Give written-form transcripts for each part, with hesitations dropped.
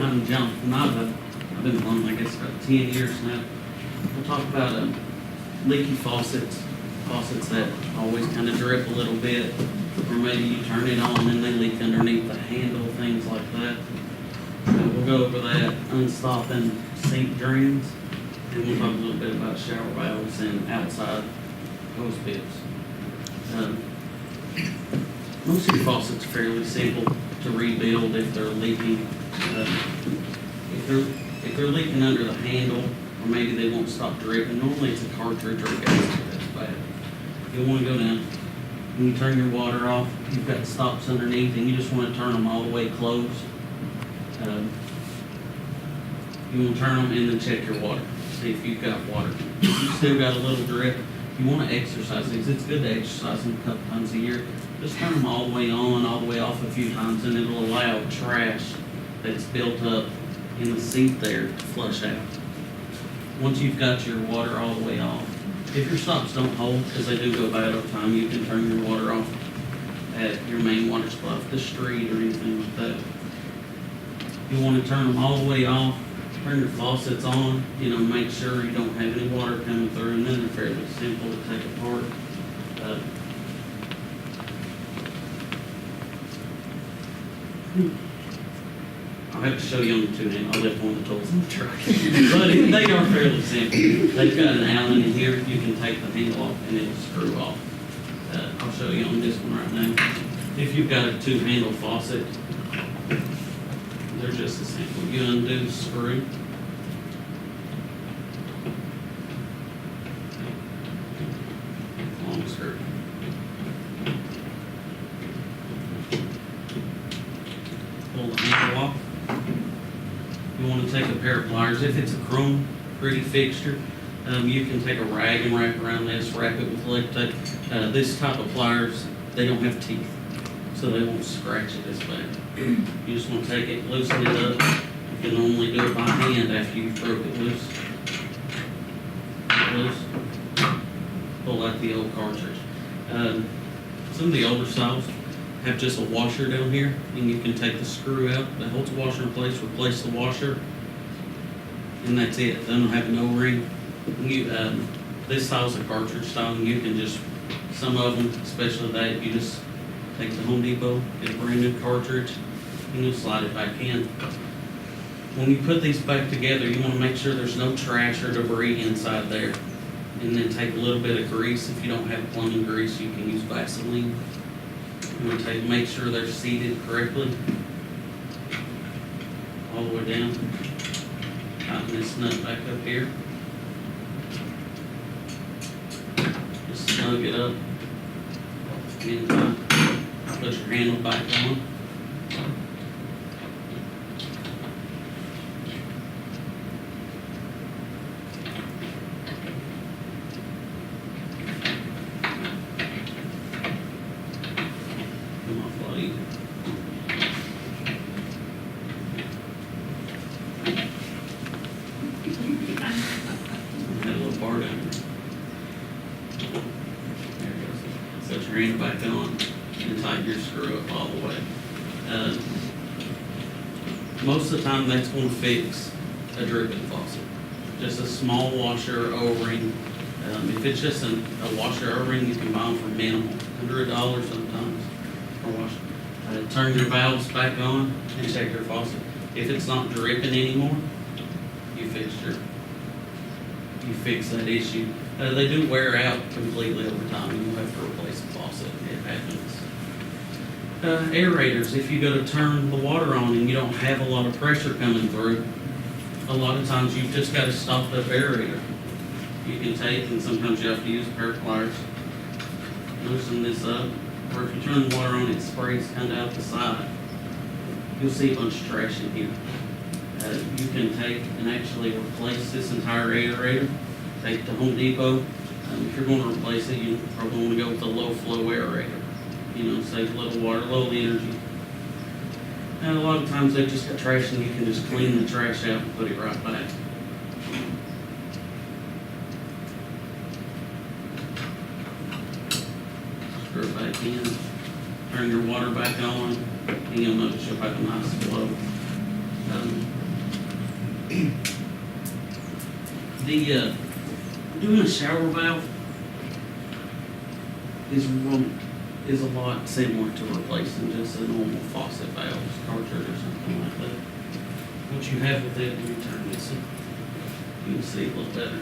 I'm Jonathan. I've been plumbing, I guess, about 10 years now. We'll talk about leaky faucets that always kind of drip a little bit, or maybe you turn it on and they leak underneath the handle, things like that. So we'll go over that, unstopping sink drains, and we'll talk a little bit about shower valves and outside hose bibs. Most of your faucets are fairly simple to rebuild if they're leaking. If they're leaking under the handle, or maybe they won't stop dripping, normally it's a cartridge or a gasket that's bad. You'll want to go down, when you turn your water off, you've got stops underneath, and you just want to turn them all the way closed. You want to turn them and then check your water, see if you've got water. If you've still got a little drip, you want to exercise these. It's good to exercise them a couple times a year. Just turn them all the way on, all the way off a few times, and it'll allow trash that's built up in the sink there to flush out. Once you've got your water all the way off, if your stops don't hold, because they do go bad over time, you can turn your water off at your main water supply, off the street or anything like that. You want to turn them all the way off, turn your faucets on, make sure you don't have any water coming through, and then they're fairly simple to take apart. I'll have to show you on the two hand. I'll lift one of the tools in the truck. But they are fairly simple. They've got an Allen in here. You can take the handle off and it'll screw off. I'll show you on this one right now. If you've got a two-handle faucet, they're just as simple. You undo the screw. Long screw. Pull the handle off. You want to take a pair of pliers. If it's a chrome pretty fixture, you can take a rag and wrap around this, wrap it with electric tape. This type of pliers, they don't have teeth, so they won't scratch it as bad. You just want to take it, loosen it up. You can normally do it by hand after you've broke it loose. Pull out the old cartridge. Some of the older styles have just a washer down here, and you can take the screw out that holds the washer in place, replace the washer, and that's it. They don't have an O-ring. This style's a cartridge style, and you can just, some of them, especially that, you just take the Home Depot, get a brand new cartridge, and you'll slide it back in. When you put these back together, you want to make sure there's no trash or debris inside there. And then take a little bit of grease. If you don't have plumbing grease, you can use Vaseline. You want to make sure they're seated correctly, all the way down. Tighten this nut back up here. Just snug it up. And put your handle back on. Set your hand back on and tighten your screw up all the way. Most of the time that's going to fix a dripping faucet. Just a small washer O-ring. If it's just a washer O-ring, you can buy them for minimal, $100 sometimes for washer. Turn your valves back on and check your faucet. If it's not dripping anymore, you fix that issue. They do wear out completely over time, and you'll have to replace the faucet. It happens. Aerators, if you go to turn the water on and you don't have a lot of pressure coming through, a lot of times you've just got a stopped up aerator. You can take, and sometimes you have to use a pair of pliers, loosen this up, or if you turn the water on, it sprays kind of out the side. You'll see a bunch of trash in here. You can take and actually replace this entire aerator. Take it to Home Depot. If you're going to replace it, you probably want to go with a low flow aerator. Save a little water, low energy. And a lot of times they've just got trash, and you can just clean the trash out and put it right back. Screw it back in. Turn your water back on, and you'll notice you'll have a nice flow. The doing a shower valve is a lot similar to replacing just a normal faucet valve cartridge or something like that. What you have with it when you turn this, you can see a little better.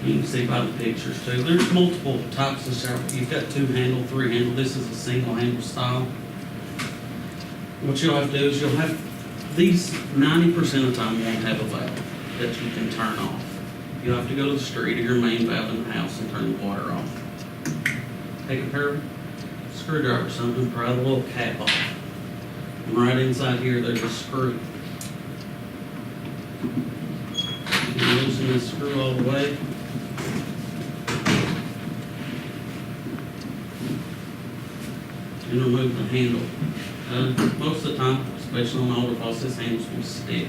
You can see by the pictures too. There's multiple types of shower. You've got 2 handle, 3 handle. This is a single handle style. What you'll have to do is you'll have these 90% of the time won't have a valve that you can turn off. You'll have to go to the street or your main valve in the house and turn the water off. Take a pair of screwdriver or something, pry the little cap off. And right inside here there's a screw. You can loosen this screw all the way. And remove the handle. Most of the time, especially on older faucets, handles will stick.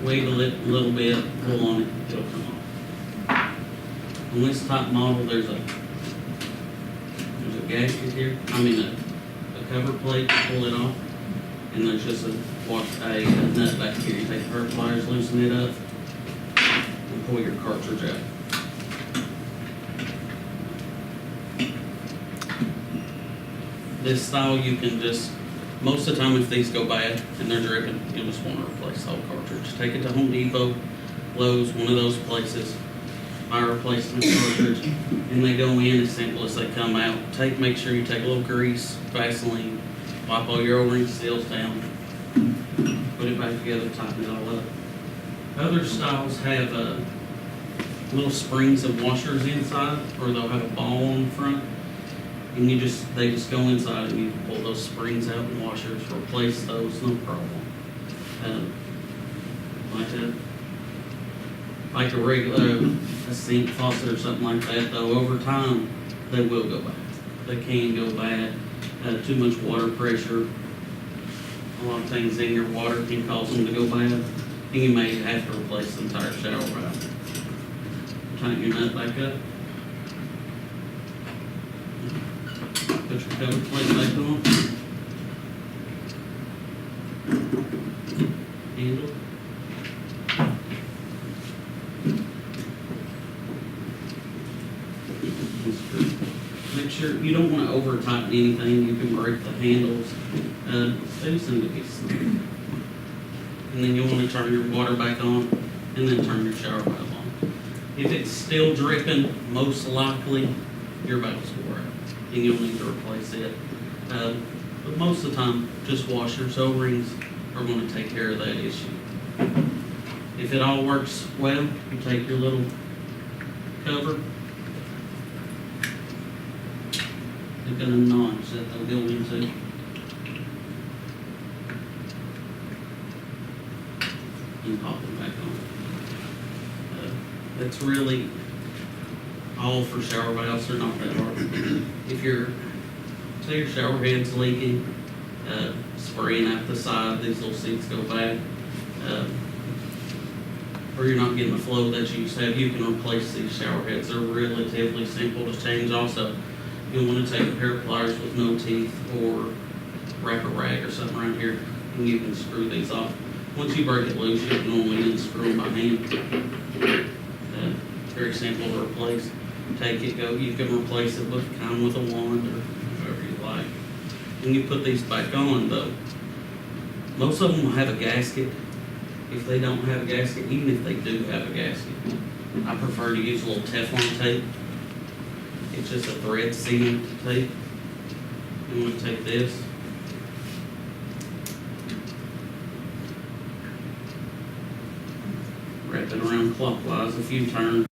Wiggle it a little bit, pull on it, it'll come off. On this type model, there's a gasket here. A cover plate to pull it off, and there's just a nut back here. You take the pair of pliers, loosen it up, and pull your cartridge out. This style you can just, most of the time if these go bad and they're dripping, you'll just want to replace the whole cartridge. Take it to Home Depot, Lowe's, one of those places, buy a replacement cartridge, and they go in as simple as they come out. Make sure you take a little grease, Vaseline, wipe all your O-ring seals down, put it back together, tighten it all up. Other styles have little springs and washers inside, or they'll have a ball on the front. And they just go inside and you can pull those springs out and washers, replace those, no problem. Like a regular a sink faucet or something like that, though, over time they will go bad. They can go bad. Too much water pressure, a lot of things in your water can cause them to go bad, and you may have to replace the entire shower valve. Tighten your nut back up. Put your cover plate back on. Handle. Make sure you don't want to over tighten anything. You can break the handles. They just need to be snug. And then you'll want to turn your water back on, and then turn your shower valve on. If it's still dripping, most likely your valve's wore out, and you'll need to replace it. But most of the time, just washers, O-rings are going to take care of that issue. If it all works well, you take your little cover, you've got a notch that they'll go into. And pop them back on. That's really all for shower valves. They're not that hard. If say your shower head's leaking, spraying out the side, these little seats go bad, or you're not getting the flow that you used to have, you can replace these shower heads. They're relatively simple to change. Also, you'll want to take a pair of pliers with no teeth, or wrap a rag or something around here, and you can screw these off. Once you break it loose, you can normally unscrew them by hand. Very simple to replace. Take it, go. You can replace it with a wand or whatever you like. When you put these back on, though, most of them will have a gasket. If they don't have a gasket, even if they do have a gasket, I prefer to use a little Teflon tape. It's just a thread sealing tape. You want to take this, wrap it around clockwise a few turns,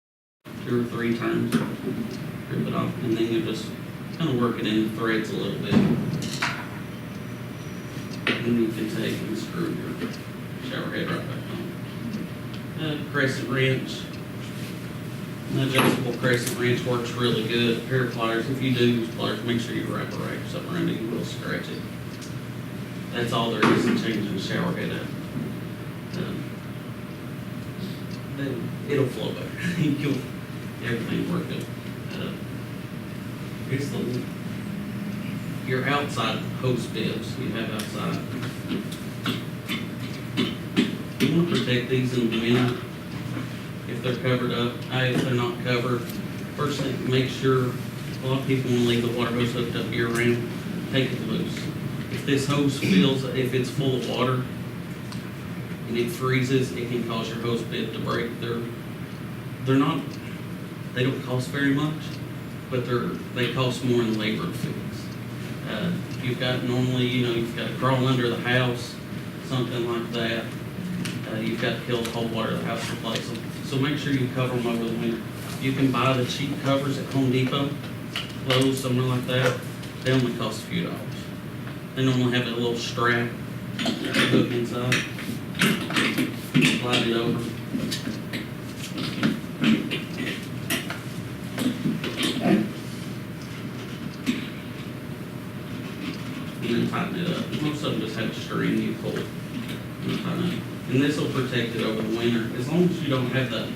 2 or 3 turns, rip it off, and then you just kind of work it in the threads a little bit. And you can take and screw your shower head right back on. Crescent wrench. An adjustable crescent wrench works really good. A pair of pliers, if you do use pliers, make sure you wrap a rag or something around it, you will scratch it. That's all there is in changing the shower head up. then it'll flow better. Everything work good. It's your outside hose bibs you have outside. You want to protect these in the winter if they're covered up. If they're not covered, first thing, make sure, a lot of people want to leave the water hose hooked up year round. Take it loose. If this hose fills, if it's full of water and it freezes, it can cause your hose bib to break. They don't cost very much, but they cost more in labor to fix. You've got normally, you've got to crawl under the house, something like that. You've got to kill the cold water of the house to replace them. So make sure you cover them over the winter. You can buy the cheap covers at Home Depot, Lowe's, somewhere like that. They only cost a few dollars. They normally have a little strap hook inside. Slide it over. And then tighten it up. Most of them just have a string you pull it. And this will protect it over the winter. As long as you don't have the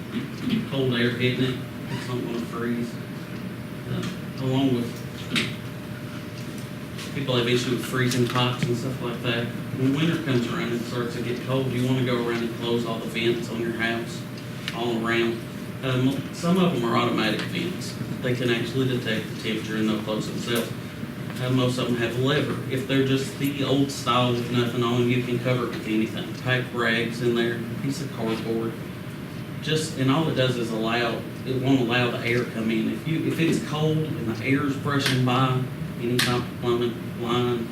cold air hitting it, it's not going to freeze. Along with people have issues with freezing pipes and stuff like that. When winter comes around and it starts to get cold, you want to go around and close all the vents on your house, all around. Some of them are automatic vents. They can actually detect the temperature and they'll close themselves. Most of them have a lever. If they're just the old style with nothing on, you can cover it with anything. Pack rags in there, a piece of cardboard. And all it does is it won't allow the air to come in. If it's cold and the air is brushing by any type of plumbing line,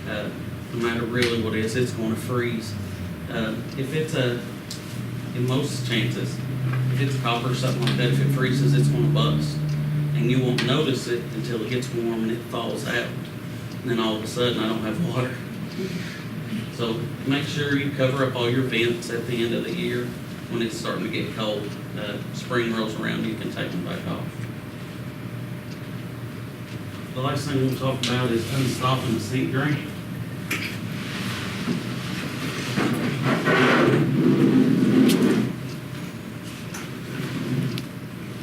no matter really what it is, it's going to freeze. In most chances, if it's copper or something like that, if it freezes, it's going to bust. And you won't notice it until it gets warm and it thaws out. And then all of a sudden, I don't have water. So make sure you cover up all your vents at the end of the year. When it's starting to get cold, spring rolls around, you can take them back off. The last thing we'll talk about is unstopping the sink drain.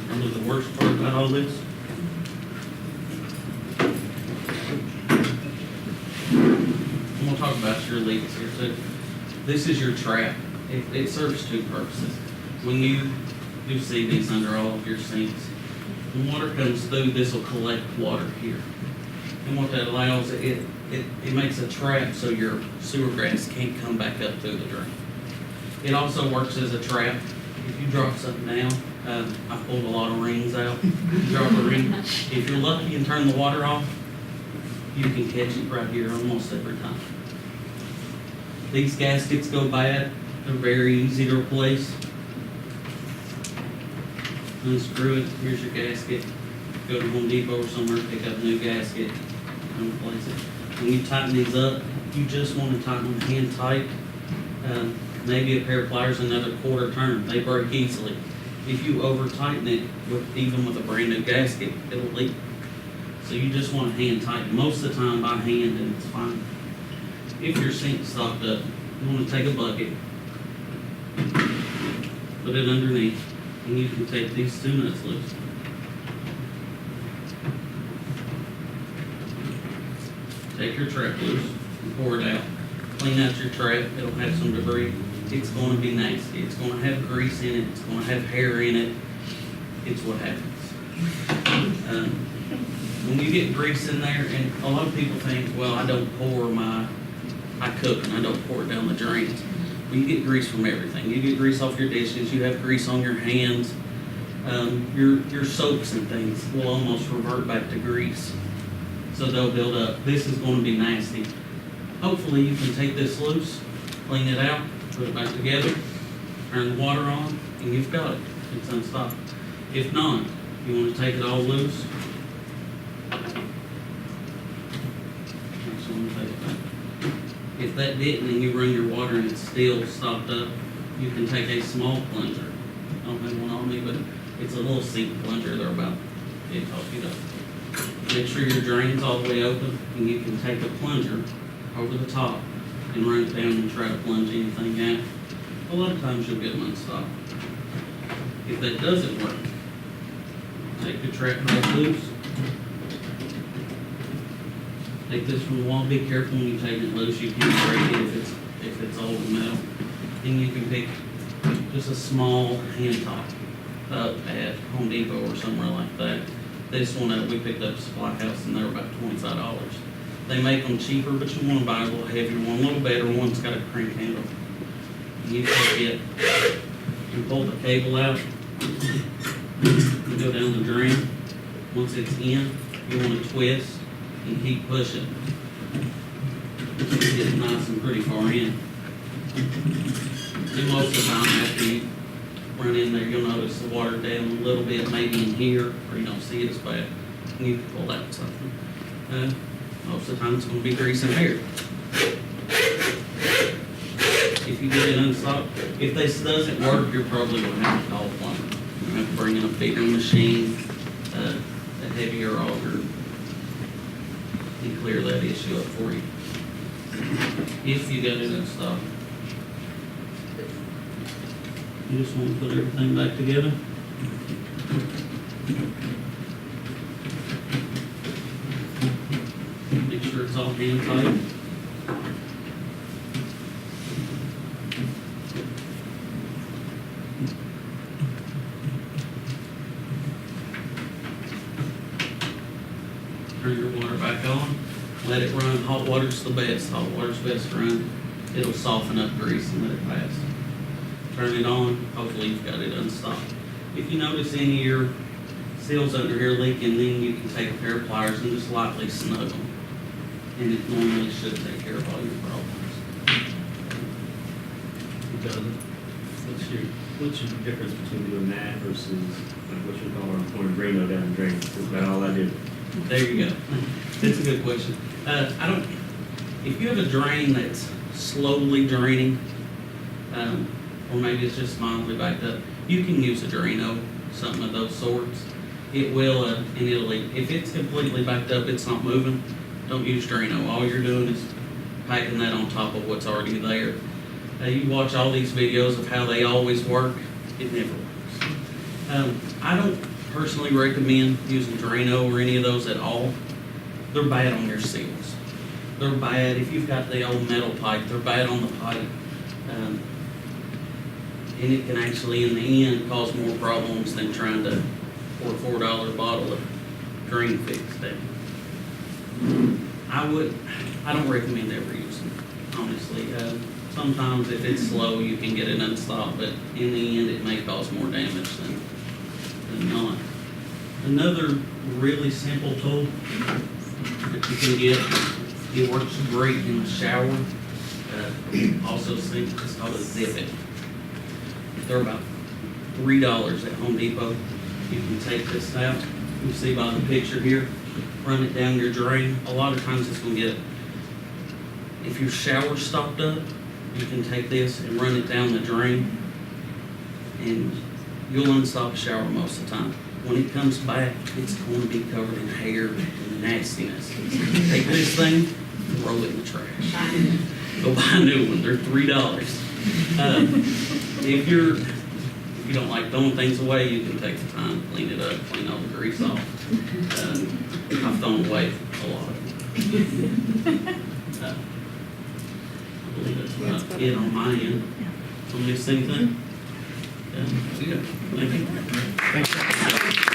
Probably the worst part about all this. I'm going to talk about your leaks here too. This is your trap. It serves two purposes. When you see these under all of your sinks, when water comes through, this will collect water here. And what that allows, it makes a trap so your sewer grass can't come back up through the drain. It also works as a trap. If you drop something down, I pulled a lot of rings out. You drop a ring. If you're lucky and turn the water off, you can catch it right here almost every time. These gaskets go bad. They're very easy to replace. Unscrew it. Here's your gasket. Go to Home Depot or somewhere, pick up a new gasket, and replace it. When you tighten these up, you just want to tighten them hand tight. Maybe a pair of pliers, another quarter turn. They break easily. If you over tighten it, even with a brand new gasket, it'll leak. So you just want to hand tighten. Most of the time by hand, and it's fine. If your sink's stopped up, you want to take a bucket, put it underneath, and you can take these two nuts loose. Take your trap loose and pour it out. Clean out your trap. It'll have some debris. It's going to be nasty. It's going to have grease in it. It's going to have hair in it. It's what happens. When you get grease in there, and a lot of people think, well, I cook and I don't pour it down the drains. Well, you get grease from everything. You get grease off your dishes. You have grease on your hands. Your soaps and things will almost revert back to grease. So they'll build up. This is going to be nasty. Hopefully you can take this loose, clean it out, put it back together, turn the water on, and you've got it. It's unstopped. If not, you want to take it all loose. If that didn't and you run your water and it's still stopped up, you can take a small plunger. I don't have one on me, but it's a little sink plunger. They're about 8 feet up. Make sure your drain's all the way open, and you can take a plunger over the top and run it down and try to plunge anything out. A a lot of times you'll get them unstopped. If that doesn't work, take the trap back loose. Take this from the wall. Be careful when you take it loose. You can break it if it's old metal. And you can pick just a small hand top up at Home Depot or somewhere like that. This one we picked up at Supply House and they were about $25. They make them cheaper, but you want to buy a little heavier one, a little better one that's got a crank handle. And you take it, you pull the cable out, you go down the drain. Once it's in, you want to twist and keep pushing. Get it nice and pretty far in. And most of the time after you run in there, you'll notice the water down a little bit, maybe in here, where you don't see it as bad. And you can pull out something. Most of the time it's going to be grease and hair. If you get it unstopped, if this doesn't work, you're probably going to have to call a plumber. You're going to have to bring in a bigger machine, a heavier auger, and clear that issue up for you. If you got it unstopped. You just want to put everything back together. Make sure it's all hand tight. Turn your water back on. Let it run. Hot water's the best. Hot water's best to run. It'll soften up grease and let it pass. Turn it on. Hopefully you've got it unstopped. If you notice any of your seals under here leaking, then you can take a pair of pliers and just lightly snug them. And it normally should take care of all your problems. What's your difference between doing that versus like what you call our pouring Drano down the drain? Is that all I did? There you go. That's a good question. If you have a drain that's slowly draining, or maybe it's just mildly backed up, you can use a Drano, something of those sorts. It will, and it'll leak. If it's completely backed up, it's not moving, don't use Drano. All you're doing is packing that on top of what's already there. You watch all these videos of how they always work, it never works. I don't personally recommend using Drano or any of those at all. They're bad on your seals. They're bad if you've got the old metal pipe, they're bad on the pipe. And it can actually, in the end, cause more problems than trying to pour a $4 bottle of drain fix down. I don't recommend ever using it, honestly. Sometimes if it's slow, you can get it unstopped, but in the end, it may cause more damage than not. Another really simple tool that you can get, it works great in the shower. Also, it's called a zip it. They're about $3 at Home Depot. You can take this out. You see by the picture here, run it down your drain. A lot of times it's going to get, if your shower's stopped up, you can take this and run it down the drain, and you'll unstop the shower most of the time. When it comes back, it's going to be covered in hair and nastiness. Take this thing, throw it in the trash. Go buy a new one. They're $3. If you don't like throwing things away, you can take the time, clean it up, clean all the grease off. I've thrown away a lot of them. I believe that's about it on my end. Don't miss anything? Yeah. Thank you. Thank you.